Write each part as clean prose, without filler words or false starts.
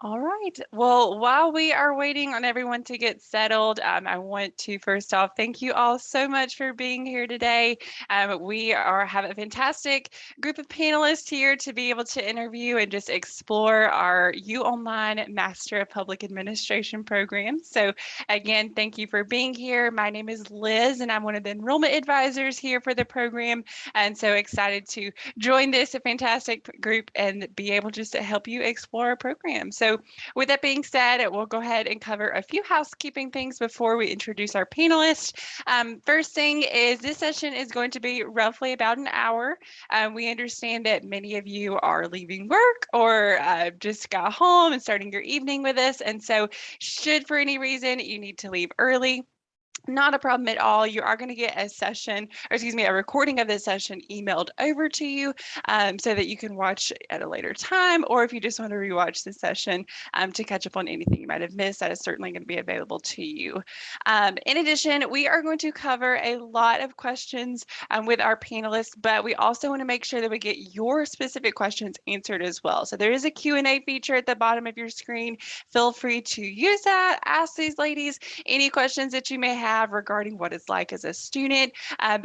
All right. Well, while we are waiting on everyone to get settled, I want to first off thank you all so much for being here today. We are have a fantastic group of panelists here to be able to interview and just explore our UOnline Master of Public Administration program. So, again, thank you for being here. My name is Liz, and I'm one of the enrollment advisors here for the program, and so excited to join this fantastic group and be able just to help you explore our program. So with that being said, we'll go ahead and cover a few housekeeping things before we introduce our panelists. First thing is this session is going to be roughly about an hour. We understand that many of you are leaving work or just got home and starting your evening with us. And so should for any reason you need to leave early, not a problem at all. You are going to get a session, or excuse me, a recording of this session emailed over to you so that you can watch at a later time, or if you just want to rewatch the session to catch up on anything you might have missed, that is certainly going to be available to you. In addition, we are going to cover a lot of questions with our panelists, but we also want to make sure that we get your specific questions answered as well. So there is a Q&A feature at the bottom of your screen. Feel free to use that, ask these ladies any questions that you may have regarding what it's like as a student.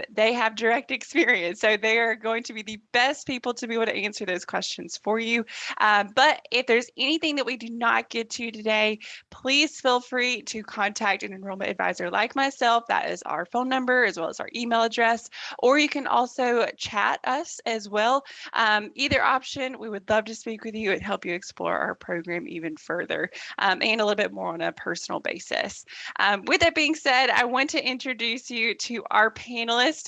They have direct experience, so they are going to be the best people to be able to answer those questions for you. But if there's anything that we do not get to today, please feel free to contact an enrollment advisor like myself. That is our phone number as well as our email address, or you can also chat us as well. Either option, we would love to speak with you and help you explore our program even further and a little bit more on a personal basis. With that being said, I want to introduce you to our panelists.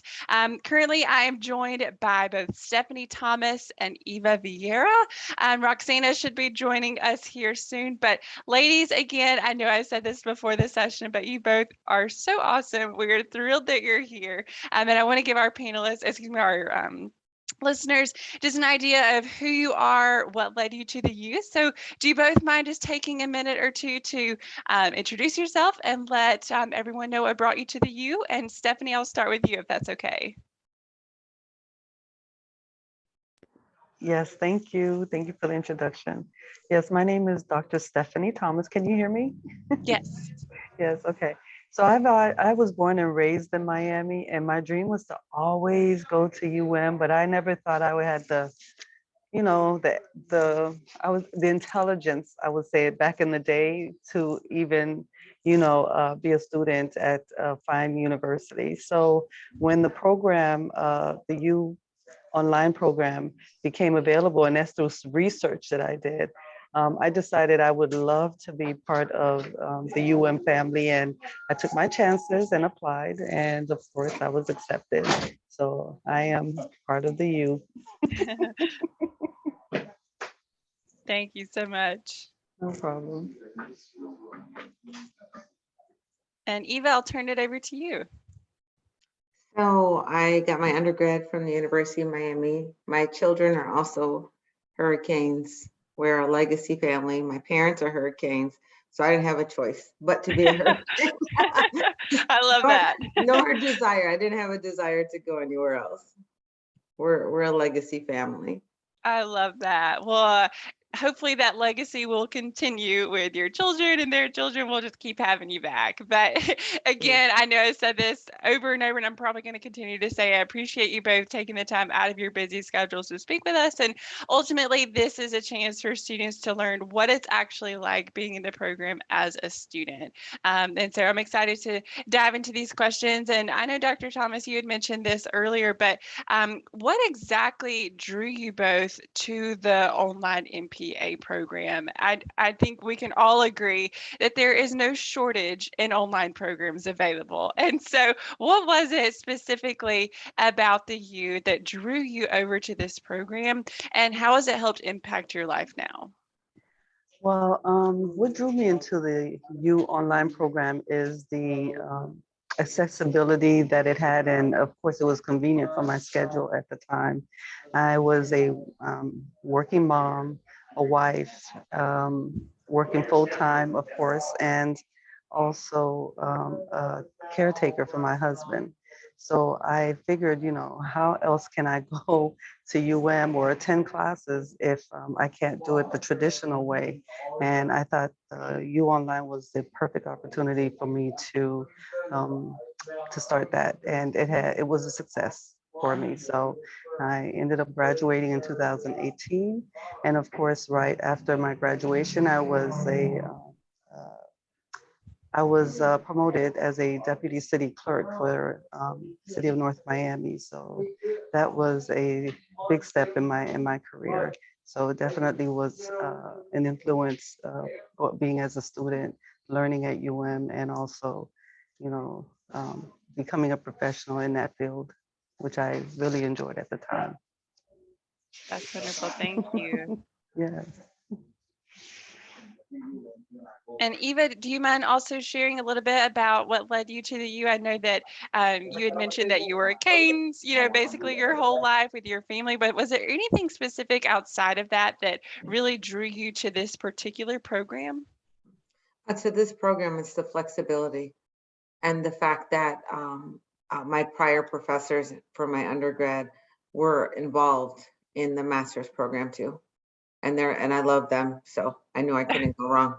Currently, I am joined by both Stephanie Thomas and Eva Vieira. Roxana should be joining us here soon. But ladies, again, I know I said this before the session, but you both are so awesome. We are thrilled that you're here. And I want to give our panelists, excuse me, our listeners just an idea of who you are, what led you to the youth. So do you both mind just taking a minute or two to introduce yourself and let everyone know what brought you to the U? And Stephanie, I'll start with you if that's okay. Yes, thank you. Thank you for the introduction. Yes, my name is Dr. Stephanie Thomas. Can you hear me? Yes. Yes, okay. So I was born and raised in Miami, and my dream was to always go to but I never thought I would have you know, the intelligence, I would say, back in the day to even, be a student at fine university. So when the program, the U online program became available, and that's through research that I did. I decided I would love to be part of the family, and I took my chances and applied, and of course, I was accepted. So I am part of the U. Thank you so much. No problem. And Eva, I'll turn it over to you. So I got my undergrad from the University of Miami. My children are also Hurricanes. We're a legacy family. My parents are Hurricanes, so I didn't have a choice but to be a Hurricane. I love that. Nor desire. I didn't have a desire to go anywhere else. We're a legacy family. I love that. Well, hopefully that legacy will continue with your children and their children will just keep having you back. But again, I know I said this over and over, and I'm probably going to continue to say I appreciate you both taking the time out of your busy schedules to speak with us. And ultimately, this is a chance for students to learn what it's actually like being in the program as a student. And so I'm excited to dive into these questions. And I know, Dr. Thomas, you had mentioned this earlier, but what exactly drew you both to the online MPA program? I think we can all agree that there is no shortage in online programs available. And so, what was it specifically about the U that drew you over to this program, and how has it helped impact your life now? Well, what drew me into the U online program is the accessibility that it had, and of course, it was convenient for my schedule at the time. I was a working mom, a wife, working full time, of course, and also a caretaker for my husband. So I figured, how else can I go to or attend classes if I can't do it the traditional way? And I thought UOnline was the perfect opportunity for me um, to start that, and it was a success for me. So I ended up graduating in 2018, and of course, right after my graduation, I was promoted as a deputy city clerk for city of North Miami. So that was a big step in my career. So it definitely was an influence being as a student, learning at and also, you know, becoming a professional in that field, which I really enjoyed at the time. That's wonderful. Thank you. Yes. And Eva, do you mind also sharing a little bit about what led you to the U? I know that you had mentioned that you were a Canes, basically your whole life with your family, but was there anything specific outside of that that really drew you to this particular program? To this program, it's the flexibility and the fact that my prior professors for my undergrad were involved in the master's program too. And I love them. So I knew I couldn't go wrong.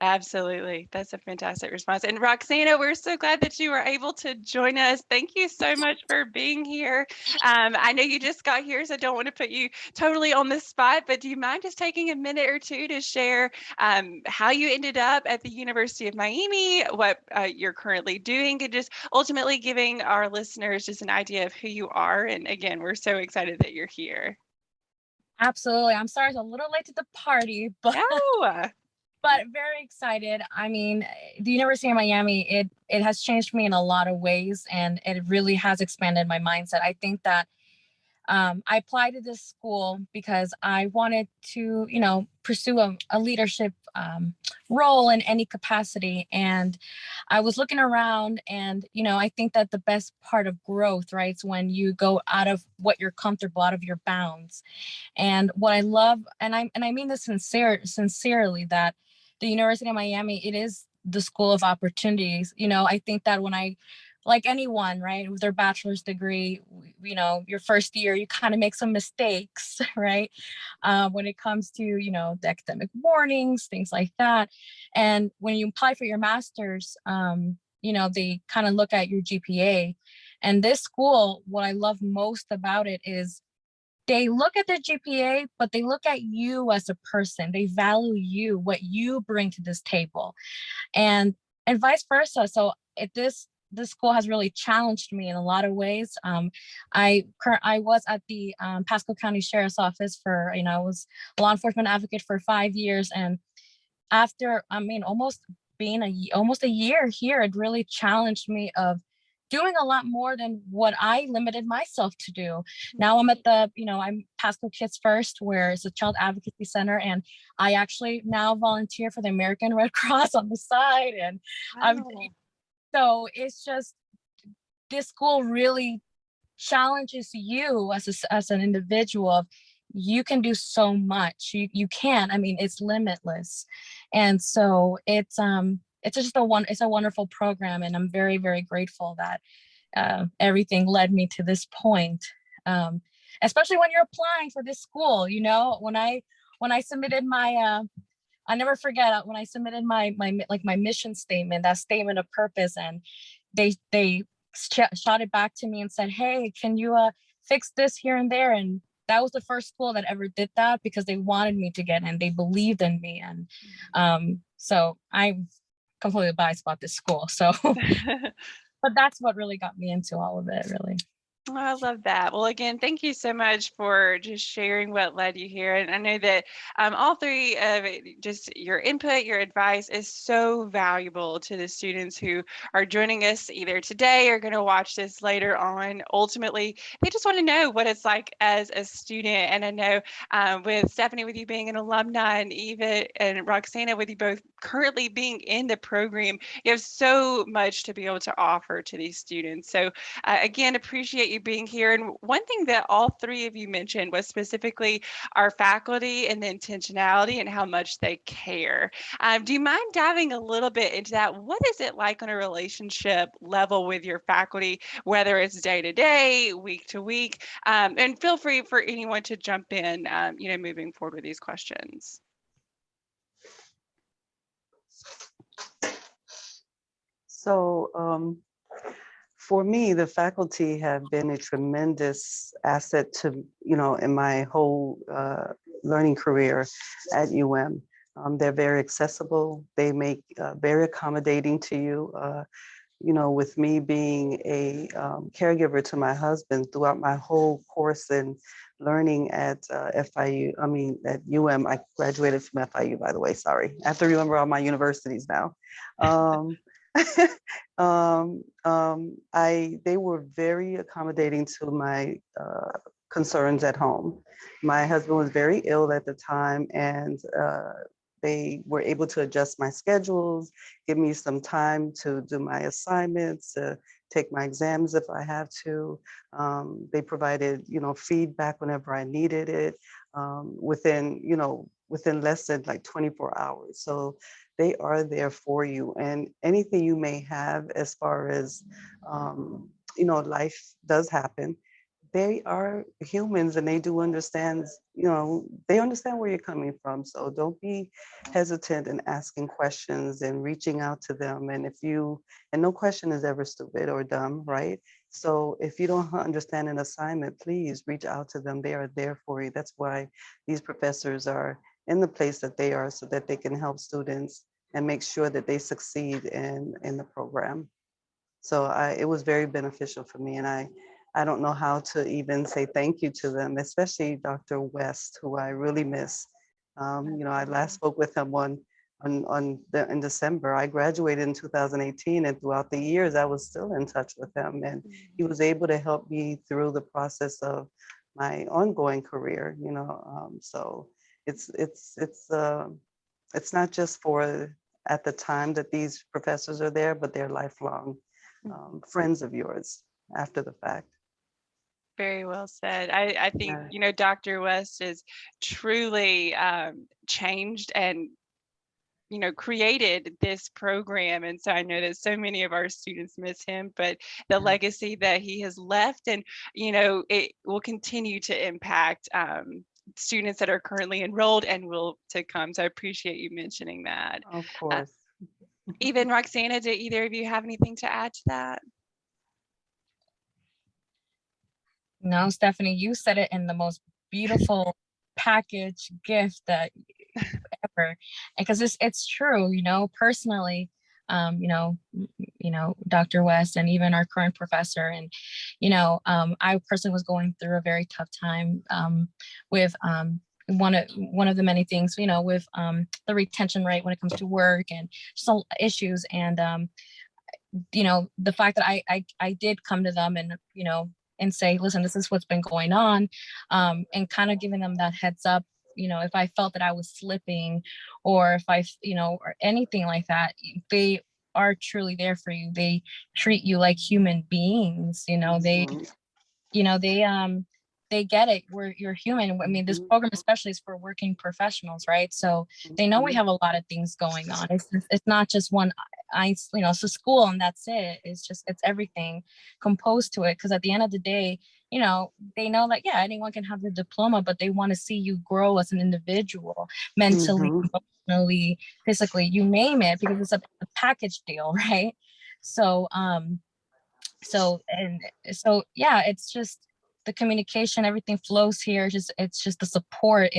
Absolutely. That's a fantastic response. And Roxana, we're so glad that you were able to join us. Thank you so much for being here. I know you just got here, so I don't want to put you totally on the spot, but do you mind just taking a minute or two to share how you ended up at the University of Miami, what you're currently doing, and just ultimately giving our listeners just an idea of who you are? And again, we're so excited that you're here. Absolutely. I'm sorry it's a little late to the party, but No. but very excited. I mean, the University of Miami, it has changed me in a lot of ways, and it really has expanded my mindset. I think that I applied to this school because I wanted to, pursue a leadership role in any capacity. And I was looking around, and, I think that the best part of growth, right, is when you go out of what you're comfortable, out of your bounds. And what I love, and I mean this sincerely, that the University of Miami, it is the school of opportunities. I think that when like anyone, right, with their bachelor's degree, your first year, you kind of make some mistakes, right? When it comes to, the academic warnings, things like that. And when you apply for your master's, they kind of look at your GPA. And this school, what I love most about it is they look at the GPA, but they look at you as a person. They value you, what you bring to this table, and vice versa. So this school has really challenged me in a lot of ways. I was at the Pasco County Sheriff's Office for, I was a law enforcement advocate for 5 years, and after, almost almost a year here, it really challenged me of doing a lot more than what I limited myself to do. Now I'm at I'm Pasco Kids First, where it's a child advocacy center, and I actually now volunteer for the American Red Cross on the side. And Wow. so it's just, this school really challenges you as an individual. Of, you can do so much. You can. I mean, it's limitless. And so it's a wonderful program, and I'm very, very grateful that everything led me to this point. Especially when you're applying for this school, when I submitted my I never forget when I submitted my mission statement, that statement of purpose, and they shot it back to me and said, "Hey, can you fix this here and there?" And that was the first school that ever did that, because they wanted me to get in. They believed in me, and so I'm completely biased about this school. So, but that's what really got me into all of it, really. Oh, I love that. Well, again, thank you so much for just sharing what led you here. And I know that all three of just your input, your advice is so valuable to the students who are joining us either today or going to watch this later on. Ultimately, they just want to know what it's like as a student. And I know with Stephanie, with you being an alumni, and Eva and Roxana, with you both currently being in the program, you have so much to be able to offer to these students. So again, appreciate you being here. And one thing that all three of you mentioned was specifically our faculty and the intentionality and how much they care. Do you mind diving a little bit into that? What is it like on a relationship level with your faculty, whether it's day to day, week to week? And feel free for anyone to jump in, moving forward with these questions. So for me, the faculty have been a tremendous asset to, in my whole learning career at They're very accessible. They make very accommodating to you. With me being a caregiver to my husband throughout my whole course and learning at FIU, at I graduated from FIU, by the way, sorry. I have to remember all my universities now. They were very accommodating to my concerns at home. My husband was very ill at the time, and they were able to adjust my schedules, give me some time to do my assignments, to take my exams if I have to. They provided, feedback whenever I needed it, within less than like 24 hours. So they are there for you, and anything you may have as far as, life does happen. They are humans and they do understand, they understand where you're coming from. So don't be hesitant in asking questions and reaching out to them. And no question is ever stupid or dumb, right? So if you don't understand an assignment, please reach out to them. They are there for you. That's why these professors are in the place that they are, so that they can help students and make sure that they succeed in the program. So it was very beneficial for me, and I don't know how to even say thank you to them, especially Dr. West, who I really miss. I last spoke with him in December. I graduated in 2018, and throughout the years, I was still in touch with him, and he was able to help me through the process of my ongoing career. So it's not just for at the time that these professors are there, but they're lifelong friends of yours after the fact. Very well said. I think, Yeah. Dr. West is truly changed and, created this program. And so I know that so many of our students miss him, but the legacy that he has left, and, it will continue to impact students that are currently enrolled and will to come. So I appreciate you mentioning that. Of course. Even Roxana, did either of you have anything to add to that? No, Stephanie, you said it in the most beautiful package gift that ever, because it's true, personally, Dr. West and even our current professor, and I personally was going through a very tough time with one of the many things, with the retention rate when it comes to work and some issues, and the fact that I did come to them and say, listen, this is what's been going on, and kind of giving them that heads up, if I felt that I was slipping, or if I, or anything like that. They are truly there for you. They treat you like human beings. They get it. You're human. I mean, this program especially is for working professionals, right? So they know we have a lot of things going on. It's not just one, it's a school and that's it. It's everything composed to it. Because at the end of the day, they know that, yeah, anyone can have the diploma, but they want to see you grow as an individual, mentally, emotionally, physically, you name it, because it's a package deal, right? So, yeah, it's just the communication, everything flows here. It's just the support.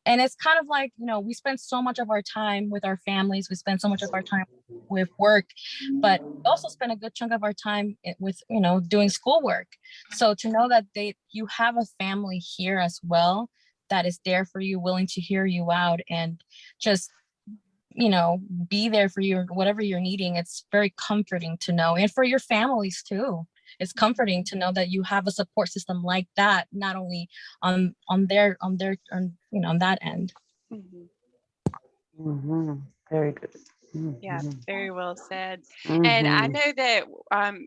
And it's kind of like, we spend so much of our time with our families. We spend so much of our time with work, but we also spend a good chunk of our time with, doing schoolwork. So to know that you have a family here as well, that is there for you, willing to hear you out and just, be there for you, whatever you're needing. It's very comforting to know. And for your families too. It's comforting to know that you have a support system like that, not only on that end. Very good. Yeah, Mhm. very well said. And I Mhm. know that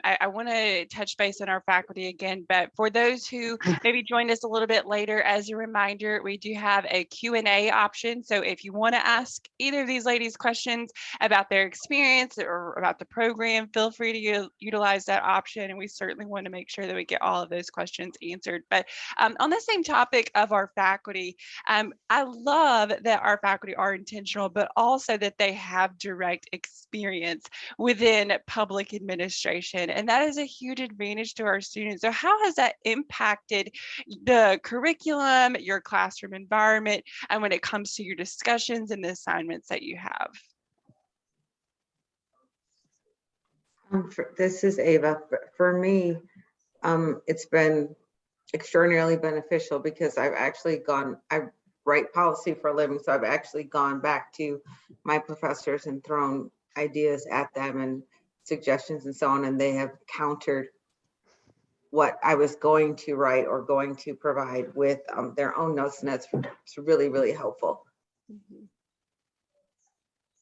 I want to touch base on our faculty again, but for those who maybe joined us a little bit later, as a reminder, we do have a Q&A option. So if you want to ask either of these ladies questions about their experience or about the program, feel free to utilize that option. And we certainly want to make sure that we get all of those questions answered. But on the same topic of our faculty, I love that our faculty are intentional, but also that they have direct experience within public administration. And that is a huge advantage to our students. So how has that impacted the curriculum, your classroom environment, and when it comes to your discussions and the assignments that you have? This is Ava. For me, it's been extraordinarily beneficial because I write policy for a living. So I've actually gone back to my professors and thrown ideas at them and suggestions and so on, and they have countered what I was going to write or going to provide with their own notes, and it's really, really helpful. Mhm.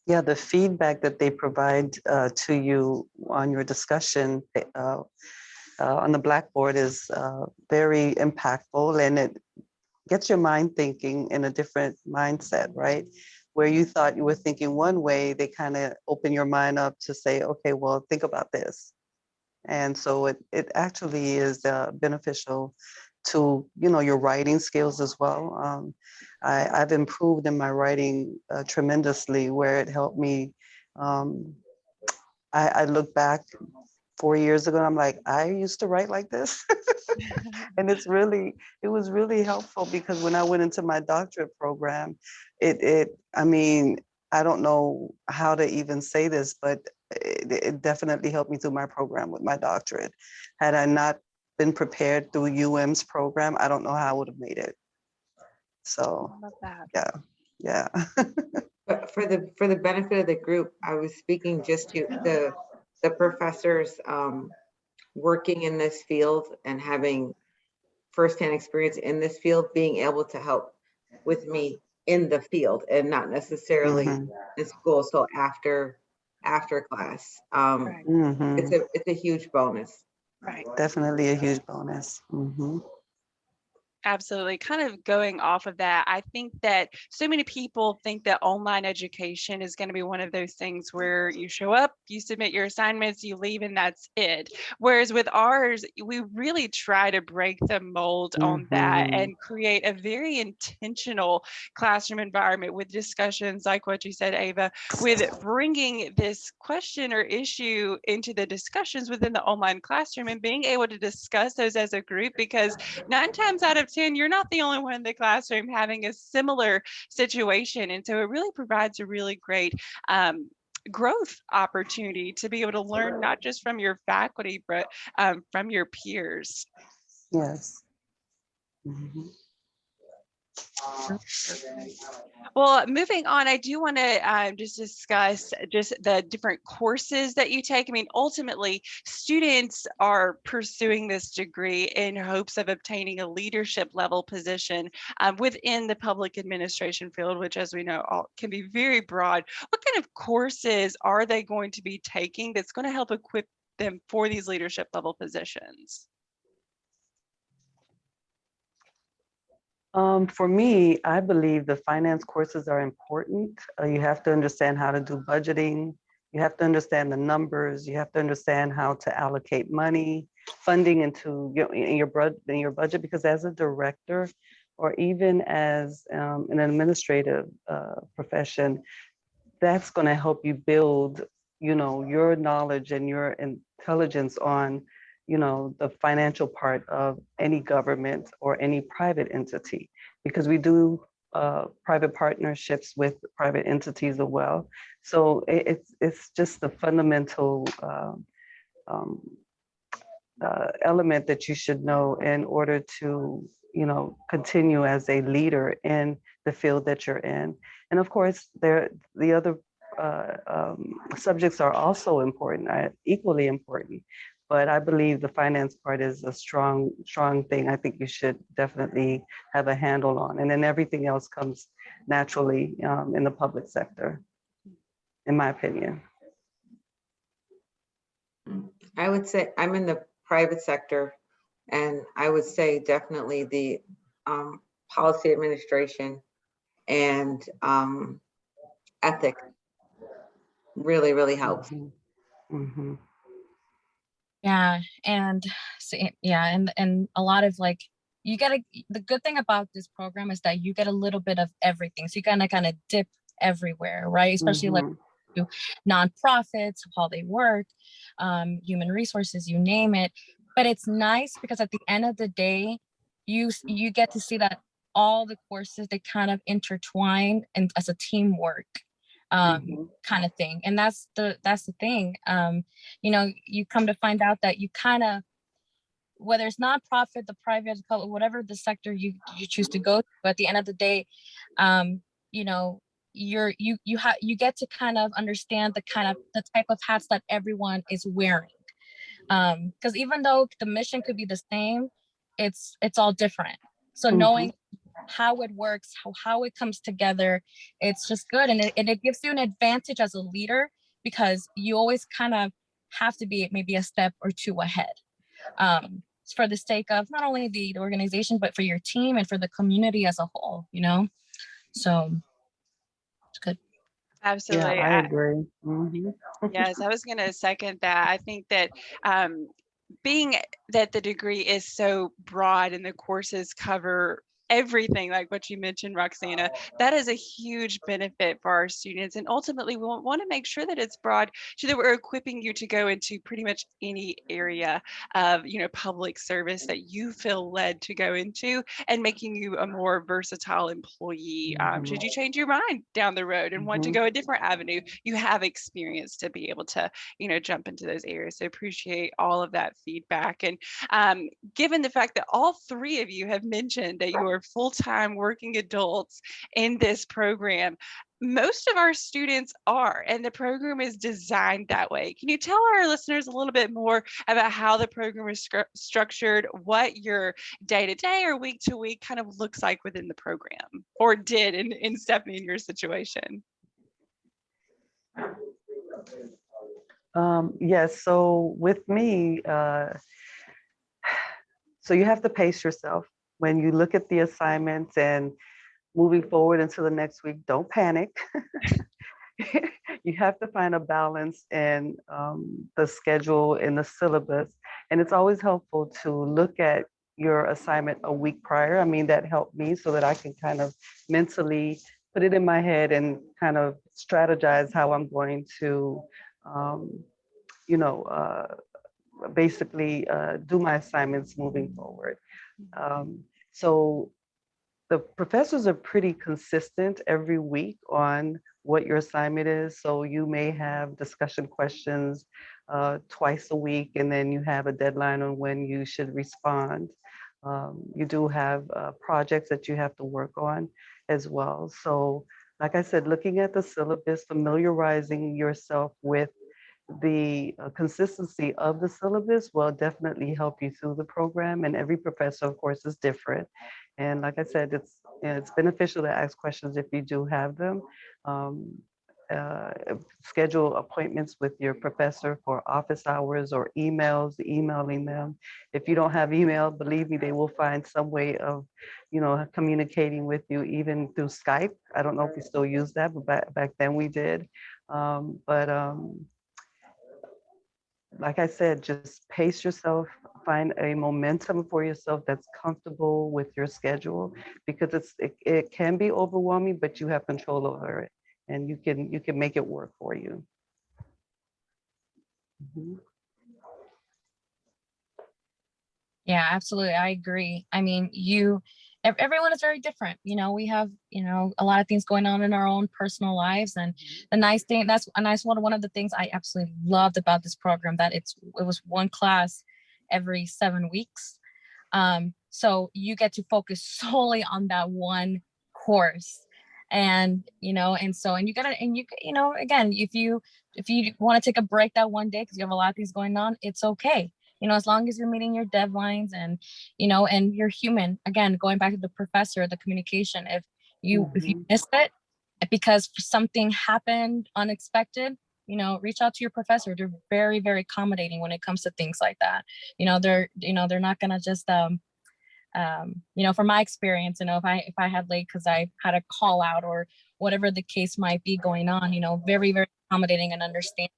Yeah, the feedback that they provide to you on your discussion on the Blackboard is very impactful, and it gets your mind thinking in a different mindset, right? Where you thought you were thinking one way, they kind of open your mind up to say, okay, well, think about this. And so it actually is beneficial to, you know, your writing skills as well. I've improved in my writing tremendously, where it helped me. Um, I look back 4 years ago, and I'm like, I used to write like this. And it was really helpful, because when I went into my doctorate program, I mean, I don't know how to even say this, but it definitely helped me through my program with my doctorate. Had I not been prepared through UM's program, I don't know how I would have made it. So, I love that. yeah, yeah. But for the benefit of the group, I was speaking just to the professors working in this field and having firsthand experience in this field, being able to help with me in the field and not necessarily Mhm, in school. So after class, Right, mhm. it's a huge bonus. right. Definitely a huge bonus. Mhm. Absolutely. Kind of going off of that, I think that so many people think that online education is going to be one of those things where you show up, you submit your assignments, you leave, and that's it. Whereas with ours, we really try to break the mold on that Mhm. and create a very intentional classroom environment with discussions like what you said, Ava, with bringing this question or issue into the discussions within the online classroom and being able to discuss those as a group, because 9 times out of 10, you're not the only one in the classroom having a similar situation. And so it really provides a really great growth opportunity to be able to learn not just from your faculty, but from your peers. Yes. Mhm. Perfect. Well, moving on, I do want to just discuss just the different courses that you take. I mean, ultimately, students are pursuing this degree in hopes of obtaining a leadership level position within the public administration field, which, as we know, can be very broad. What kind of courses are they going to be taking that's going to help equip them for these leadership level positions? For me, I believe the finance courses are important. You have to understand how to do budgeting. You have to understand the numbers. You have to understand how to allocate money, funding into in your budget. Because as a director, or even as an administrative profession, that's going to help you build, you know, your knowledge and your intelligence on, you know, the financial part of any government or any private entity, because we do private partnerships with private entities as well. So it's just the fundamental um, element that you should know in order to, you know, continue as a leader in the field that you're in. And of course, the other subjects are also important, equally important. But I believe the finance part is a strong thing. I think you should definitely have a handle on, and then everything else comes naturally in the public sector. in my opinion. I would say I'm in the private sector, and I would say definitely the policy administration and ethic really, really helps. Mm-hmm. Yeah, and yeah, and a lot of like you get the good thing about this program is that you get a little bit of everything. So you kind of dip everywhere, right? Especially like Mm-hmm. nonprofits, how they work, human resources, you name it. But it's nice because at the end of the day, you get to see that all the courses, they kind of intertwine and as a teamwork kind of thing. And that's the thing. You know, you come to find out that you kind of, whether it's nonprofit, the private, whatever the sector you choose to go to, at the end of the day, you know, you get to kind of understand the type of hats that everyone is wearing. Because even though the mission could be the same, it's all different. So knowing how it works, how it comes together, it's just good. And it gives you an advantage as a leader because you always kind of have to be maybe a step or two ahead. For the sake of not only the organization, but for your team and for the community as a whole, you know? So it's good. Absolutely. Yeah, I agree. Yes, I was going to second that. I think that being that the degree is so broad and the courses cover everything, like what you mentioned, Roxana, that is a huge benefit for our students. And ultimately, we want to make sure that it's broad so that we're equipping you to go into pretty much any area of, you know, public service that you feel led to go into, and making you a more versatile employee. Should you change your mind down the road and want to go a different avenue, you have experience to be able to, you know, jump into those areas. So appreciate all of that feedback. And given the fact that all three of you have mentioned that you are full-time working adults in this program, most of our students are, and the program is designed that way. Can you tell our listeners a little bit more about how the program is structured, what your day-to-day or week-to-week kind of looks like within the program, or did in Stephanie, in your situation? Yes, so with me, so you have to pace yourself when you look at the assignments and moving forward into the next week. Don't panic. You have to find a balance in the schedule and the syllabus. And it's always helpful to look at your assignment a week prior. I mean, that helped me so that I can kind of mentally put it in my head and kind of strategize how I'm going to, you know, basically do my assignments moving forward. So the professors are pretty consistent every week on what your assignment is. So you may have discussion questions twice a week, and then you have a deadline on when you should respond. You do have projects that you have to work on as well. So like I said, looking at the syllabus, familiarizing yourself with the consistency of the syllabus will definitely help you through the program. And every professor, of course, is different. And like I said, it's, you know, it's beneficial to ask questions if you do have them. Um, Schedule appointments with your professor for office hours or emails, emailing them. If you don't have email, believe me, they will find some way of, you know, communicating with you, even through Skype. I don't know if we still use that, but back then we did. Like I said, just pace yourself, find a momentum for yourself that's comfortable with your schedule, because it can be overwhelming, but you have control over it, and you can make it work for you. Yeah, absolutely. I agree. I mean, everyone is very different. You know, we have, you know, a lot of things going on in our own personal lives. And the nice thing, that's a nice one of the things I absolutely loved about this program, that it was one class every 7 weeks. So you get to focus solely on that one course. And, you know, and you know, again, if you want to take a break that one day because you have a lot of things going on, it's okay. You know, as long as you're meeting your deadlines and, you know, and you're human. Again, going back to the professor, the communication, if you miss it, because something happened unexpected, reach out to your professor. They're very, very accommodating when it comes to things like that. They're not gonna just from my experience, if I had late because I had a call out or whatever the case might be going on, very, very accommodating and understanding.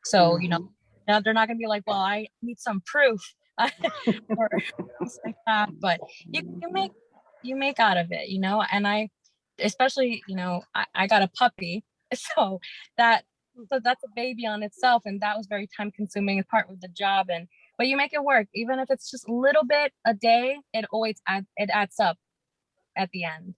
So, now they're not gonna be like, well, I need some proof or things like that. But you make out of it, and I especially, I got a puppy. So that so that's a baby on itself. And that was very time consuming part with the job. But you make it work, even if it's just a little bit a day, it adds up at the end.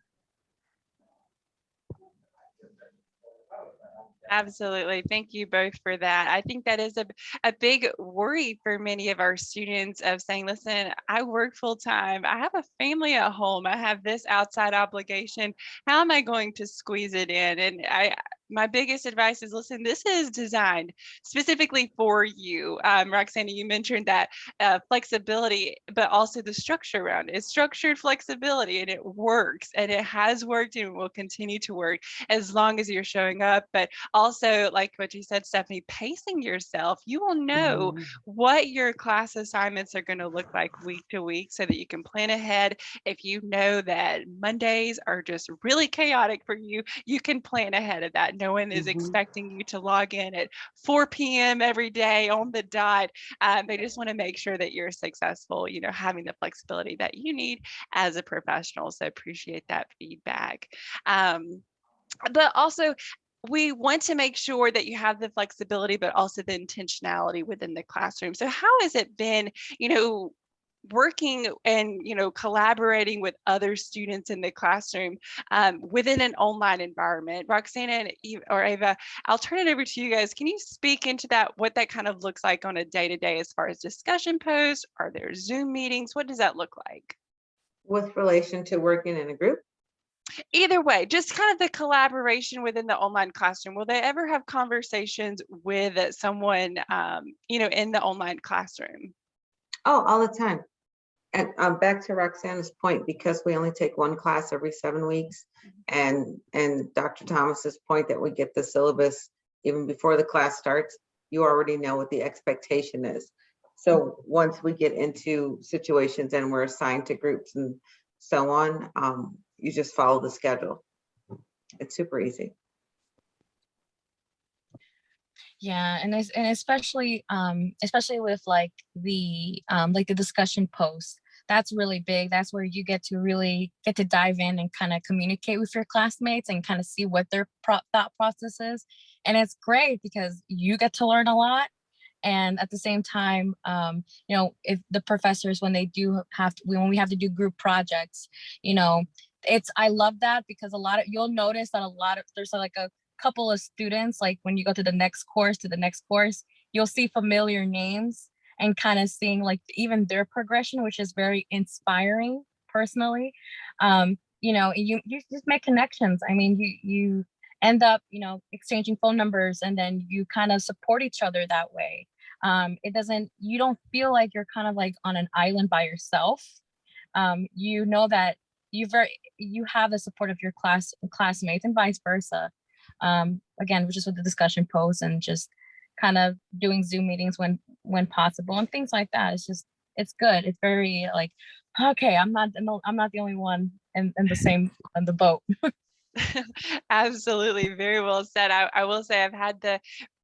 Absolutely. Thank you both for that. I think that is a big worry for many of our students of saying, listen, I work full time. I have a family at home. I have this outside obligation. How am I going to squeeze it in? And my biggest advice is, listen, this is designed specifically for you. Roxana, you mentioned that flexibility, but also the structure around it. It's structured flexibility, and it works, and it has worked and will continue to work as long as you're showing up. But also, like what you said, Stephanie, pacing yourself. You will know what your class assignments are going to look like week to week so that you can plan ahead. If you know that Mondays are just really chaotic for you, you can plan ahead of that. No one is expecting you to log in at 4 p.m. every day on the dot. They just want to make sure that you're successful, having the flexibility that you need as a professional. So appreciate that feedback. But also, we want to make sure that you have the flexibility, but also the intentionality within the classroom. So how has it been, working and collaborating with other students in the classroom within an online environment? Roxana or Ava, I'll turn it over to you guys. Can you speak into that, what that kind of looks like on a day-to-day as far as discussion posts? Are there Zoom meetings? What does that look like? With relation to working in a group? Either way, just kind of the collaboration within the online classroom. Will they ever have conversations with someone, in the online classroom? Oh, all the time. And back to Roxana's point, because we only take one class every 7 weeks, and Dr. Thomas's point that we get the syllabus even before the class starts, you already know what the expectation is. So once we get into situations and we're assigned to groups and so on, you just follow the schedule. It's super easy. Yeah, and especially with like the discussion posts, that's really big. That's where you get to dive in and kind of communicate with your classmates and kind of see what their thought process is. And it's great because you get to learn a lot. And at the same time, if the professors, when we have to do group projects, I love that, because you'll notice that there's like a couple of students, like when you go to the next course, you'll see familiar names and kind of seeing like even their progression, which is very inspiring personally. You just make connections. I mean, you end up, exchanging phone numbers, and then you kind of support each other that way. You don't feel like you're kind of like on an island by yourself. You know that you have the support of your classmates and vice versa. Again, just with the discussion posts and just kind of doing Zoom meetings when possible and things like that. It's good. It's very like, okay, I'm not the only one in the boat. Absolutely. Very well said. I will say I've had the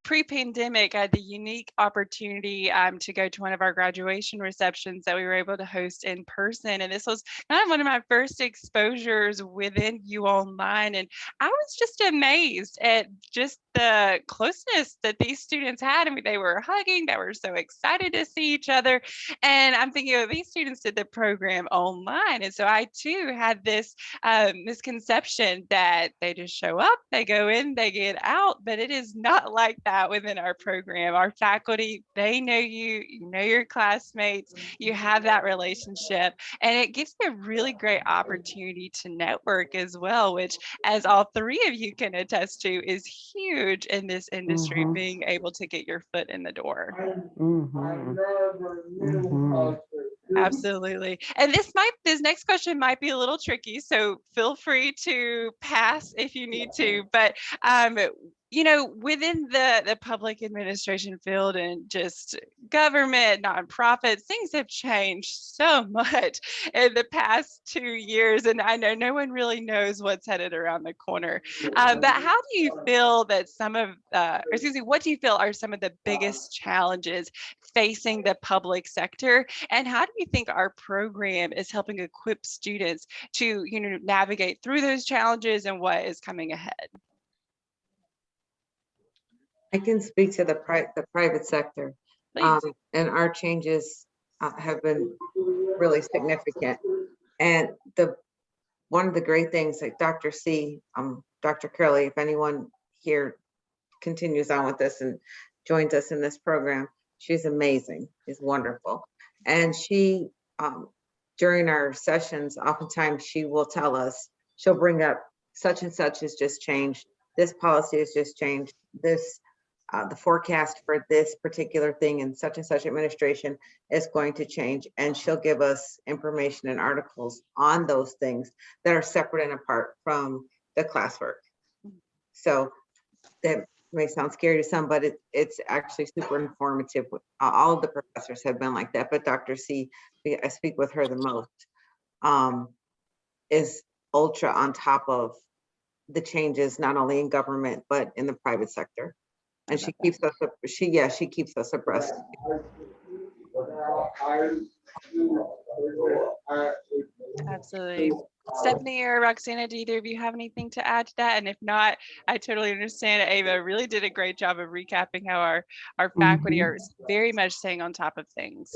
pre-pandemic, I had the unique opportunity to go to one of our graduation receptions that we were able to host in person. And this was kind of one of my first exposures within UOnline. And I was just amazed at just the closeness that these students had. I mean, they were hugging, they were so excited to see each other. And I'm thinking, these students did the program online. And so I too had this misconception that they just show up, they go in, they get out, but it is not like that within our program. Our faculty, they know you, you know your classmates, you have that relationship, and it gives you a really great opportunity to network as well, which, as all three of you can attest to, is huge in this industry, being able to get your foot in the door. Absolutely. And this next question might be a little tricky, so feel free to pass if you need to. But within the public administration field and just government, nonprofits, things have changed so much in the past 2 years, and I know no one really knows what's headed around the corner. But how do you feel that what do you feel are some of the biggest challenges facing the public sector? And how do you think our program is helping equip students to, navigate through those challenges and what is coming ahead? I can speak to the private sector, Please. and our changes have been really significant. And one of the great things, like Dr. C, Dr. Curley, if anyone here continues on with this and joins us in this program, she's amazing. She's wonderful. And she, during our sessions, oftentimes she will tell us, she'll bring up such and such has just changed. This policy has just changed. This, the forecast for this particular thing in such and such administration is going to change. And she'll give us information and articles on those things that are separate and apart from the classwork. So that may sound scary to some, but it's actually super informative. All of the professors have been like that, but Dr. C, I speak with her the most, is ultra on top of the changes, not only in government, but in the private sector. And she keeps us abreast. Absolutely. Stephanie or Roxana, do either of you have anything to add to that? And if not, I totally understand. Ava really did a great job of recapping how our faculty are very much staying on top of things.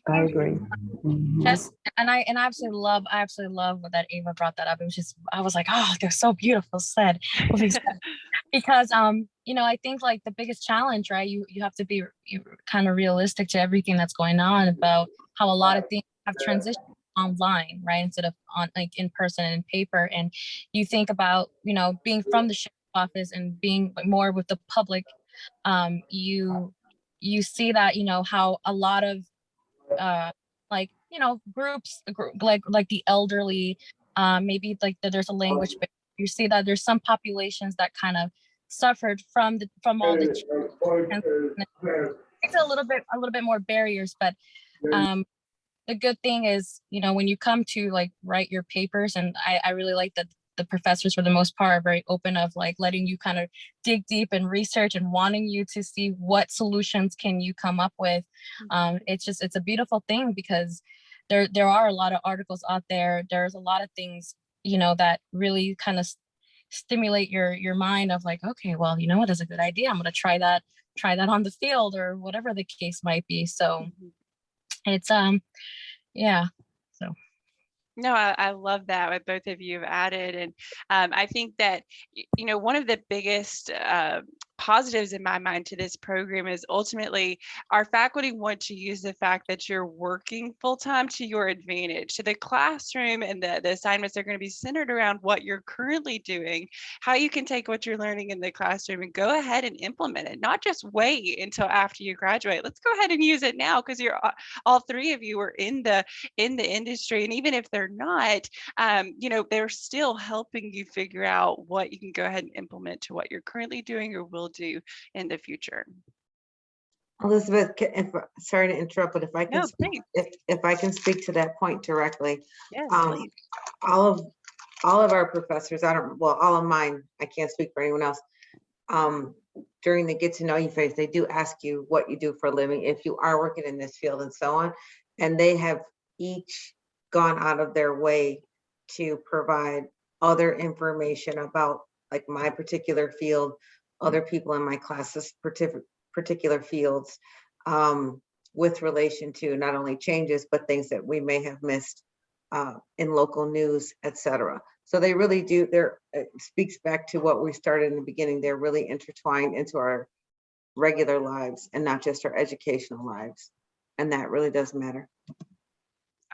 I agree. Just I absolutely love that Ava brought that up. It was just, I was like, oh, they're so beautiful said. Because I think like the biggest challenge, right? You have to be kind of realistic to everything that's going on about how a lot of things have transitioned online, right? Instead of on like in person and in paper. And you think about, being from the sheriff's office and being more with the public, you see that, how a lot of groups like the elderly, maybe like there's a language barrier. You see that there's some populations that kind of suffered from all the it's a little bit more barriers, but the good thing is, when you come to like write your papers, and I really like that the professors for the most part are very open of like letting you kind of dig deep and research and wanting you to see what solutions can you come up with. It's a beautiful thing because there are a lot of articles out there. There's a lot of things, that really kind of stimulate your mind of like, okay, well, what is a good idea? I'm going to try that on the field or whatever the case might be. So it's, yeah. So. No, I love that what both of you have added. And I think that, one of the biggest positives in my mind to this program is ultimately our faculty want to use the fact that you're working full-time to your advantage. So the classroom and the assignments are going to be centered around what you're currently doing, how you can take what you're learning in the classroom and go ahead and implement it, not just wait until after you graduate. Let's go ahead and use it now, because you're all three of you are in the industry. And even if they're not, they're still helping you figure out what you can go ahead and implement to what you're currently doing or will do in the future. Elizabeth, sorry to interrupt, but if I can, if I can speak to that point directly. Yes, please. All of our professors, all of mine, I can't speak for anyone else. During the get to know you phase, they do ask you what you do for a living, if you are working in this field and so on. And they have each gone out of their way to provide other information about like my particular field, other people in my classes, particular fields, with relation to not only changes, but things that we may have missed in local news, etc. So they really do, it speaks back to what we started in the beginning. They're really intertwined into our regular lives and not just our educational lives. And that really does matter.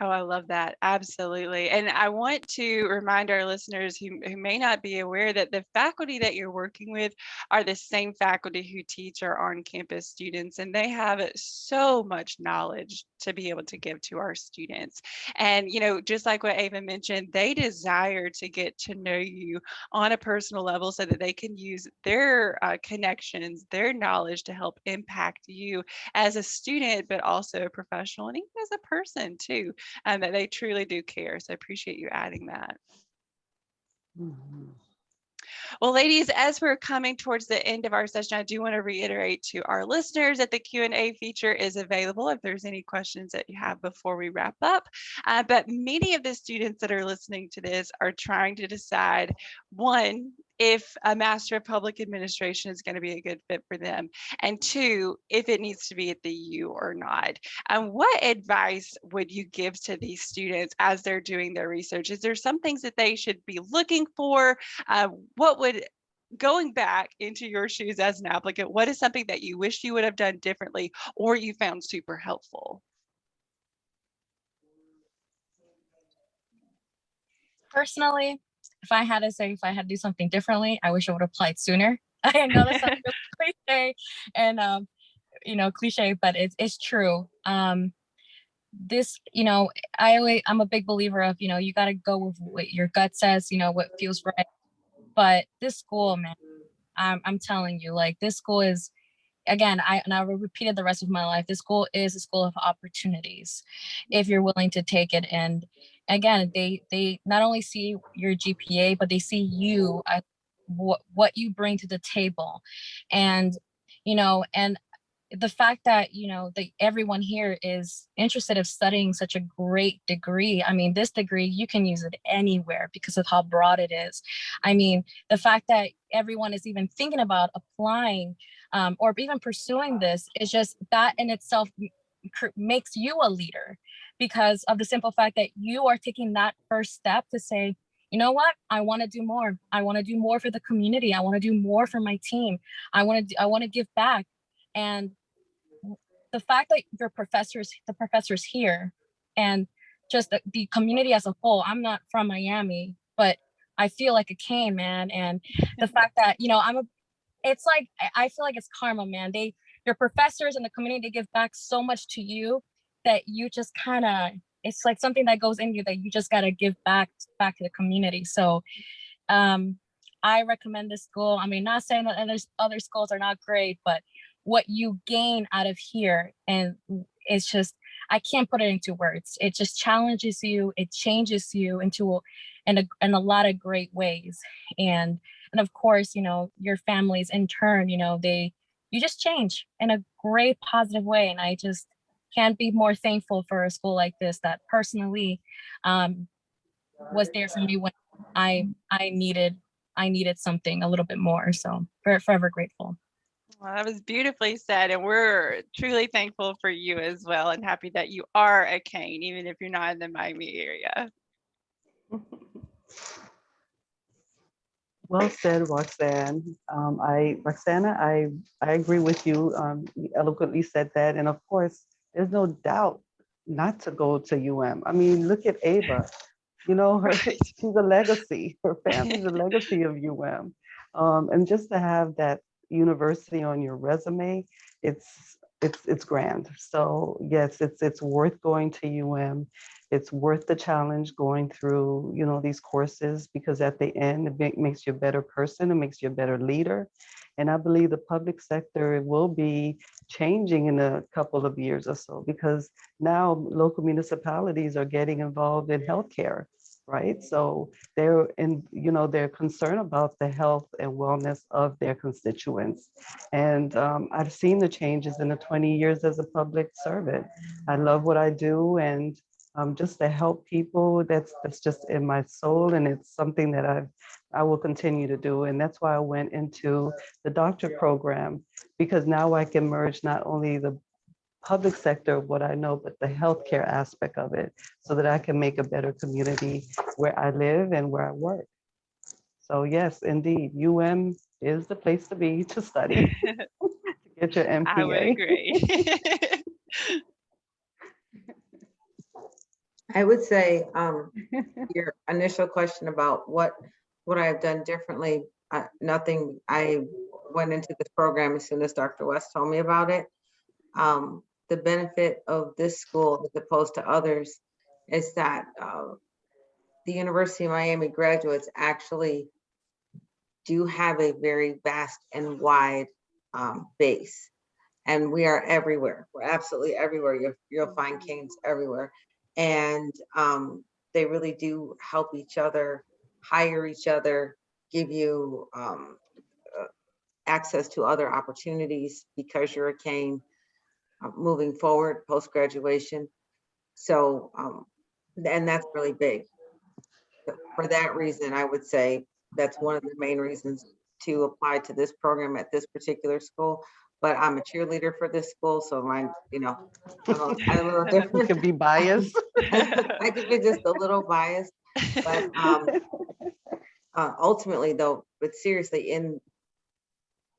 Oh, I love that. Absolutely. And I want to remind our listeners who may not be aware that the faculty that you're working with are the same faculty who teach our on-campus students, and they have so much knowledge to be able to give to our students. And, just like what Ava mentioned, they desire to get to know you on a personal level so that they can use their connections, their knowledge to help impact you as a student, but also a professional and even as a person too, and that they truly do care. So I appreciate you adding that. Mhm. Well, ladies, as we're coming towards the end of our session, I do want to reiterate to our listeners that the Q&A feature is available if there's any questions that you have before we wrap up. But many of the students that are listening to this are trying to decide, one, if a Master of Public Administration is going to be a good fit for them, and two, if it needs to be at the U or not. What advice would you give to these students as they're doing their research? Is there some things that they should be looking for? What would, going back into your shoes as an applicant, what is something that you wish you would have done differently or you found super helpful? Personally, if I had to say, if I had to do something differently, I wish I would have applied sooner. I know that sounds really cliche and cliche, but it's true. This, I'm a big believer of, you got to go with what your gut says, what feels right. But this school, man, I'm telling you, like, this school is, again, I will repeat it the rest of my life. This school is a school of opportunities if you're willing to take it. And again, they not only see your GPA, but they see you, what you bring to the table. And and the fact that that everyone here is interested in studying such a great degree. I mean, this degree, you can use it anywhere because of how broad it is. I mean, the fact that everyone is even thinking about applying or even pursuing this is just, that in itself makes you a leader, because of the simple fact that you are taking that first step to say, you know what, I want to do more. I want to do more for the community. I want to do more for my team. I want to give back. And the fact that the professors here, and just the community as a whole. I'm not from Miami, but I feel like a cane, man. And the fact that, it's like, I feel like it's karma, man. Your professors and the community, they give back so much to you that you just kind of, it's like something that goes in you that you just got to give back to the community. So I recommend this school. I mean, not saying that other schools are not great, but what you gain out of here, and it's just, I can't put it into words. It just challenges you. It changes you in a lot of great ways. And of course, your families in turn, you just change in a great positive way. And I just can't be more thankful for a school like this that personally was there for me when I needed something a little bit more. So forever grateful. Well, that was beautifully said. And we're truly thankful for you as well, and happy that you are a cane, even if you're not in the Miami area. Well said, Roxanne. Roxana, I agree with you. You eloquently said that. And of course, there's no doubt not to go to UM. I mean, look at Ava. Right. She's a legacy. Her family's a legacy of UM. And just to have that university on your resume, it's grand. So yes, it's worth going to UM. It's worth the challenge going through, these courses, because at the end, it makes you a better person. It makes you a better leader. And I believe the public sector will be changing in a couple of years or so, because now local municipalities are getting involved in healthcare, right? So they're concerned about the health and wellness of their constituents. And I've seen the changes in the 20 years as a public servant. I love what I do, and just to help people, that's just in my soul, and it's something that I will continue to do. And that's why I went into the doctorate program, because now I can merge not only the public sector of what I know, but the healthcare aspect of it, so that I can make a better community where I live and where I work. So yes, indeed, UM is the place to be to study, to get your I would MPA. agree. I would say your initial question about what would I have done differently, nothing. I went into this program as soon as Dr. West told me about it. The benefit of this school as opposed to others is that the University of Miami graduates actually do have a very vast and wide base. And we are everywhere. We're absolutely everywhere. You'll find canes everywhere. And they really do help each other, hire each other, give you access to other opportunities because you're a cane moving forward post-graduation. So, and that's really big. For that reason, I would say that's one of the main reasons to apply to this program at this particular school. But I'm a cheerleader for this school, so mine, I'm a little You different. could be biased. I could be just a little biased, but ultimately, though, but seriously,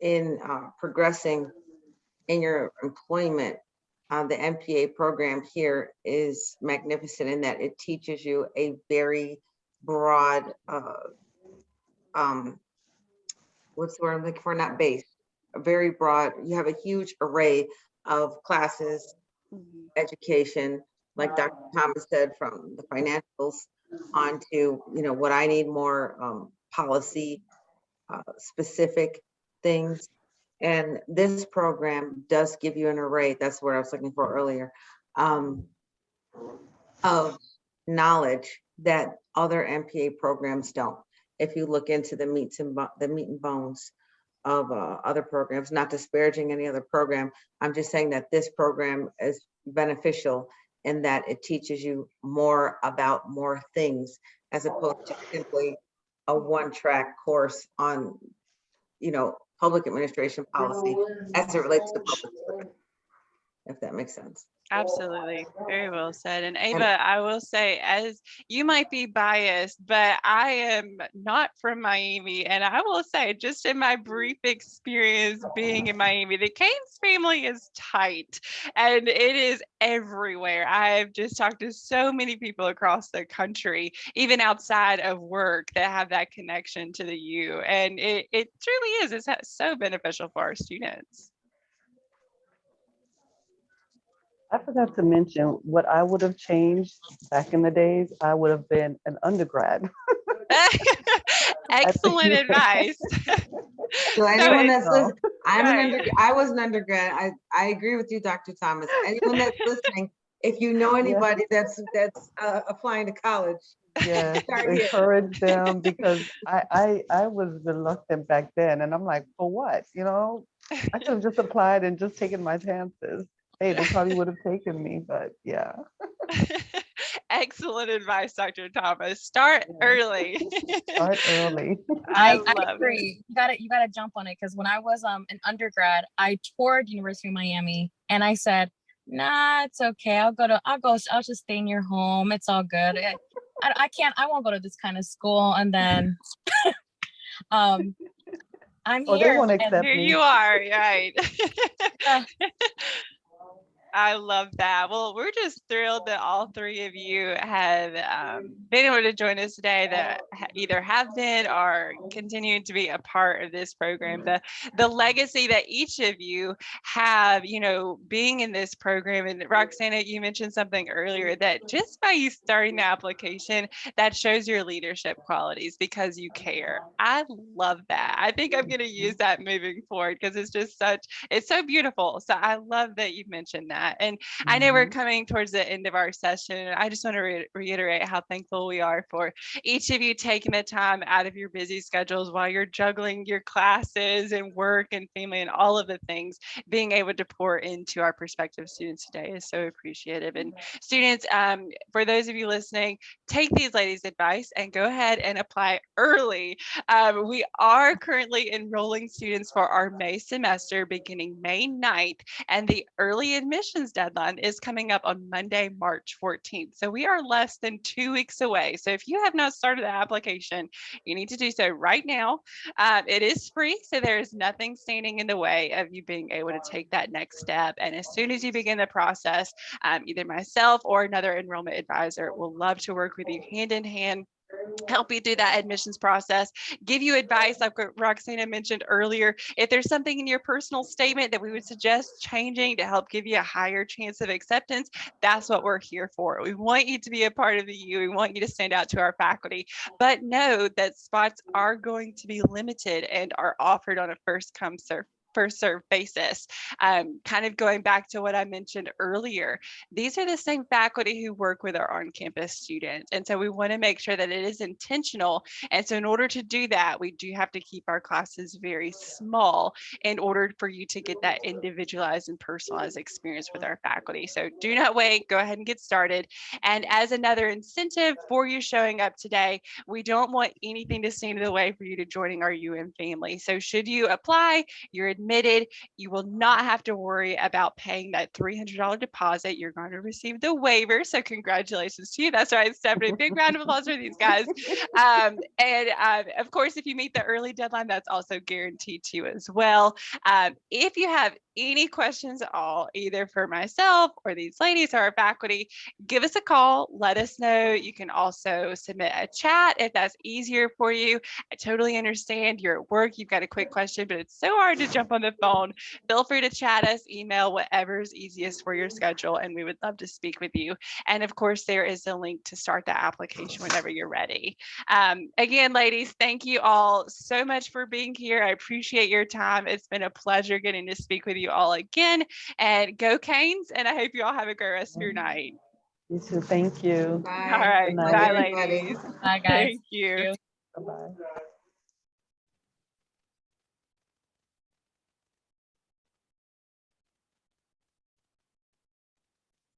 in progressing in your employment, the MPA program here is magnificent in that it teaches you a very broad, what's the word I'm looking for? Not base, a very broad. You have a huge array of classes, education, like Dr. Thomas said, from the financials onto what I need more policy specific things. And this program does give you an array. That's what I was looking for earlier, of knowledge that other MPA programs don't. If you look into the meat and bones of other programs, not disparaging any other program, I'm just saying that this program is beneficial in that it teaches you more about more things as opposed to simply a one-track course on, public administration policy as it relates to public service, if that makes sense. Absolutely. Very well said. And Ava, I will say, as you might be biased, but I am not from Miami. And I will say, just in my brief experience being in Miami, the Canes family is tight and it is everywhere. I've just talked to so many people across the country, even outside of work, that have that connection to the U. And it truly is. It's so beneficial for our students. I forgot to mention what I would have changed back in the days. I would have been an undergrad. Excellent advice. So anyone that's No. listening, I was an undergrad. I agree with you, Dr. Thomas. Anyone that's listening, if you know anybody that's applying to college, Yes, start here. encourage them because I was reluctant back then, and I'm like, for what? I could have just applied and just taken my chances. Hey, they probably would have taken me, but yeah. Excellent advice, Dr. Thomas. Start early. Start early. I I love agree. You gotta jump on it because when I was an undergrad, I toured University of Miami and I said, nah, it's okay. I'll just stay in your home. It's all good. I won't go to this kind of school. And then I'm Oh, they here. won't And accept Here me. you are, right? uh, I love that. Well, we're just thrilled that all three of you have been able to join us today, that either have been or continuing to be a part of this program. The legacy that each of you have, being in this program. And Roxana, you mentioned something earlier that just by you starting the application, that shows your leadership qualities because you care. I love that. I think I'm going to use that moving forward because it's so beautiful. So I love that you've mentioned that. And I know we're coming towards the end of our session. And I just want to reiterate how thankful we are for each of you taking the time out of your busy schedules while you're juggling your classes and work and family and all of the things. Being able to pour into our prospective students today is so appreciative. And students, for those of you listening, take these ladies' advice and go ahead and apply early. We are currently enrolling students for our May semester beginning May 9th, and the early admission admissions deadline is coming up on Monday, March 14th. So we are less than 2 weeks away. So if you have not started the application, you need to do so right now. It is free, so there is nothing standing in the way of you being able to take that next step. And as soon as you begin the process, either myself or another enrollment advisor will love to work with you hand in hand, help you through that admissions process, give you advice like what Roxana mentioned earlier. If there's something in your personal statement that we would suggest changing to help give you a higher chance of acceptance, that's what we're here for. We want you to be a part of the U. We want you to stand out to our faculty, but know that spots are going to be limited and are offered on a first come, first serve basis. Kind of going back to what I mentioned earlier, these are the same faculty who work with our on-campus students. And so we want to make sure that it is intentional. And so in order to do that, we do have to keep our classes very small in order for you to get that individualized and personalized experience with our faculty. So do not wait, go ahead and get started. And as another incentive for you showing up today, we don't want anything to stand in the way for you to joining our UM family. So should you apply, you're admitted, you will not have to worry about paying that $300 deposit. You're going to receive the waiver. So congratulations to you. That's right, Stephanie. Big round of applause for these guys. Of course, if you meet the early deadline, that's also guaranteed to you as well. If you have any questions at all, either for myself or these ladies or our faculty, give us a call. Let us know. You can also submit a chat if that's easier for you. I totally understand you're at work, you've got a quick question, but it's so hard to jump on the phone. Feel free to chat us, email, whatever's easiest for your schedule, and we would love to speak with you. And of course, there is a link to start the application whenever you're ready. Again, ladies, thank you all so much for being here. I appreciate your time. It's been a pleasure getting to speak with you all again. And go Canes, and I hope you all have a great rest of your night. You too. Thank you. Bye. All right. Good night. Bye, Everybody. ladies. Bye, guys. Thank you. Bye-bye.